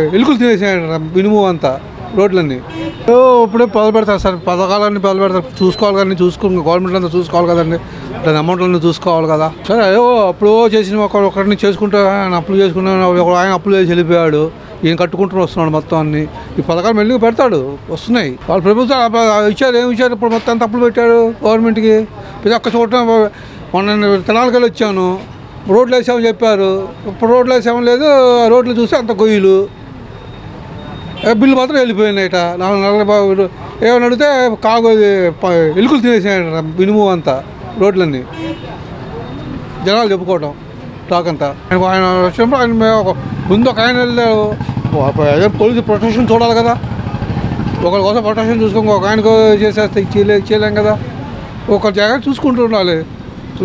ఎలుకలు తినేసాయంట మినిమం అంతా రోడ్లన్నీ ఇప్పుడే మొదలు పెడతారు సార్, పథకాలన్నీ మొదలు పెడతారు. చూసుకోవాలి కానీ గవర్నమెంట్ అంతా చూసుకోవాలి కదండి, దాని అమౌంట్లన్నీ చూసుకోవాలి కదా. సరే అప్పుడు చేసిన ఒకరిని చేసుకుంటే ఆయన అప్పులు చేసుకున్నాను, ఆయన అప్పులు చేసి వెళ్ళిపోయాడు, ఈయన కట్టుకుంటూ వస్తున్నాడు మొత్తం అన్ని. ఈ పథకాలు మెల్లిగా పెడతాడు, వస్తున్నాయి. వాళ్ళు ప్రభుత్వం ఇచ్చారు, ఏమి ఇచ్చారు, ఇప్పుడు మొత్తం అంత అప్పులు పెట్టాడు గవర్నమెంట్కి. ప్రతి ఒక్క చోట మొన్న తెనాలికి వెళ్ళి వచ్చాను, రోడ్లు వేసామని చెప్పారు, ఇప్పుడు రోడ్లు వేసామని లేదు. రోడ్లు చూస్తే అంత గొయ్యలు, బిల్లు మాత్రం వెళ్ళిపోయినాయట. 4 నెలల బాబు ఏమని అడిగితే ఎలుకలు తినేసాయంట మినిమం అంతా రోడ్లన్నీ. జనాలు చెప్పుకోవటం టాక్ అంతా. ఆయన వచ్చినప్పుడు ఆయన ముందు ఒక ఆయన వెళ్ళాడు, పోలీసు ప్రొటెక్షన్ చూడాలి కదా, ఒకరి కోసం ప్రొటెక్షన్ చూసుకొని ఒక ఆయనకు చేసేస్తే చేయలేం కదా. ఒక జాగ్రత్త చూసుకుంటూ ఉండాలి.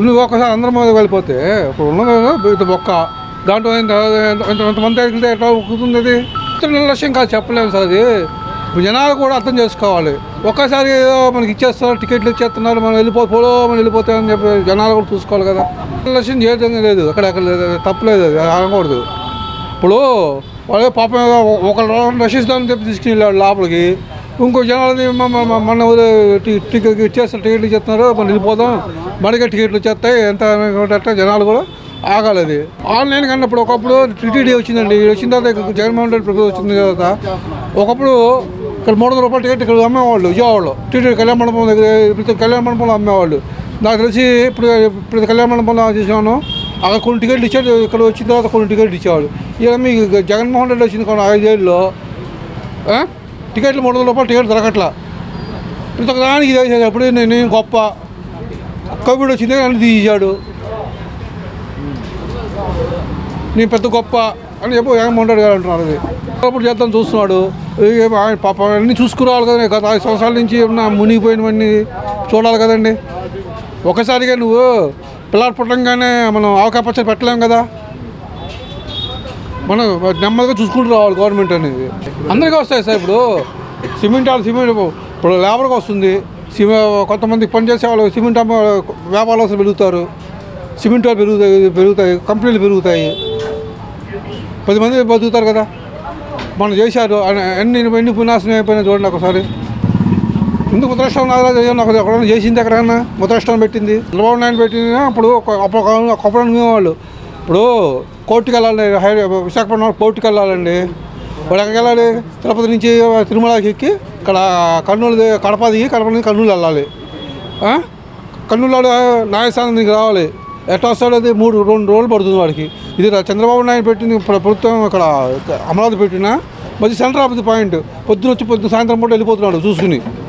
నువ్వు ఒకసారి అందరి మీద వెళ్ళిపోతే ఇప్పుడు ఉన్నది ఒక్క దాంట్లో ఎంతమంది వెళ్తే ఎట్లా ఒక్కుతుంది? అది నిర్లక్ష్యం కాదు, చెప్పలేము సార్. అది జనాలు కూడా అర్థం చేసుకోవాలి. ఒక్కసారి ఏదో మనకి ఇచ్చేస్తున్నారు, టికెట్లు ఇచ్చేస్తున్నారు, మనం వెళ్ళిపోతామని చెప్పి జనాలు కూడా చూసుకోవాలి కదా. నిర్లక్ష్యం చేయడం లేదు, అక్కడెక్కడ లేదు, తప్పలేదు, అది అనకూడదు. ఇప్పుడు వాళ్ళు పాపం ఒకళ్ళు రక్షిస్తామని చెప్పి తీసుకుని వెళ్ళాడు లోపలికి, ఇంకో జనాలని మన టికెట్ ఇచ్చేస్తారు, టికెట్లు ఇచ్చేస్తున్నారు, మనం వెళ్ళిపోతాం, మనకే టికెట్లు వచ్చేస్తాయి ఎంత జనాలు కూడా ఆగాలి. అది ఆన్లైన్ కన్నప్పుడు ఒకప్పుడు టీటీడీ వచ్చిందండి, వచ్చిన తర్వాత జగన్మోహన్ రెడ్డి ప్రభుత్వం వచ్చిన తర్వాత ఒకప్పుడు ఇక్కడ 300 రూపాయల టికెట్ ఇక్కడ అమ్మేవాళ్ళు విజయవాడలో. టీటీడీ కళ్యాణ మండపం దగ్గర ప్రతి కళ్యాణ మండపంలో అమ్మేవాళ్ళు. నాకు తెలిసి ఇప్పుడు కళ్యాణ మండపంలో చూసాను, అక్కడ కొన్ని టికెట్లు ఇచ్చాడు, ఇక్కడ వచ్చిన తర్వాత కొన్ని టికెట్లు ఇచ్చేవాళ్ళు. ఇలా మీకు జగన్మోహన్ రెడ్డి వచ్చింది కొన్ని 5 ఏళ్ళలో టికెట్లు 300 రూపాయలు టికెట్ దొరకట్లా. ప్రతి ఒక్క దానికి ఇది వేసాడు. అప్పుడు నేను గొప్ప కోవిడ్ వచ్చింది అని తీసాడు, నేను పెద్ద గొప్ప అని చెప్పి జగన్మోహన్ రెడ్డి గారు అంటున్నారు. అది అప్పుడు చేద్దాం చూస్తున్నాడు. ఆయన పాప అన్నీ చూసుకురావాలి కదండి. గత 5 సంవత్సరాల నుంచి ఏమన్నా మునిగిపోయినవన్నీ చూడాలి కదండి. ఒకసారిగా నువ్వు పిల్లలు పుట్టంగానే మనం ఆవకాయ పచ్చడి పెట్టలేము కదా, మనం నెమ్మదిగా చూసుకుంటూ రావాలి. గవర్నమెంట్ అనేది అందరికీ వస్తాయి సార్. ఇప్పుడు సిమెంట్ ఇప్పుడు లేబర్కి వస్తుంది, కొంతమంది పనిచేసే వాళ్ళు సిమెంట్ వ్యాపారాలు పెరుగుతారు, సిమెంట్ వాళ్ళు పెరుగుతాయి, కంపెనీలు పెరుగుతాయి, 10 మంది బతుకుతారు కదా. మనం చేశారు ఎన్ని పునాశనం అయిపోయినా చూడండి ఒకసారి. ముందు ముద్రాష్ట్రం ఎక్కడైనా చేసింది, ఎక్కడైనా ముద్రాష్ట్రం పెట్టింది, చంద్రబాబు నాయుడు పెట్టింది. అప్పుడు అప్పుడు అనుకునేవాళ్ళు ఇప్పుడు కోర్టుకి వెళ్ళాలి, విశాఖపట్నం కోర్టుకి వెళ్ళాలండి. వాడు ఎక్కడికి వెళ్ళాలి? తిరుపతి నుంచి తిరుమలకి ఎక్కి ఇక్కడ కడప నుంచి కర్నూలు వెళ్ళాలి. కర్నూలు న్యాయస్థానం దీనికి రావాలి. ఎట్లా వస్తాడు? అది 2 రోజులు పడుతుంది వాడికి. ఇది చంద్రబాబు నాయుడు పెట్టింది ప్రభుత్వం ఇక్కడ అమరావతి పెట్టినా మధ్య సెంటర్ ఆఫ్ ది పాయింట్. పొద్దున వచ్చి సాయంత్రం పూట వెళ్ళిపోతున్నాడు చూసుకుని.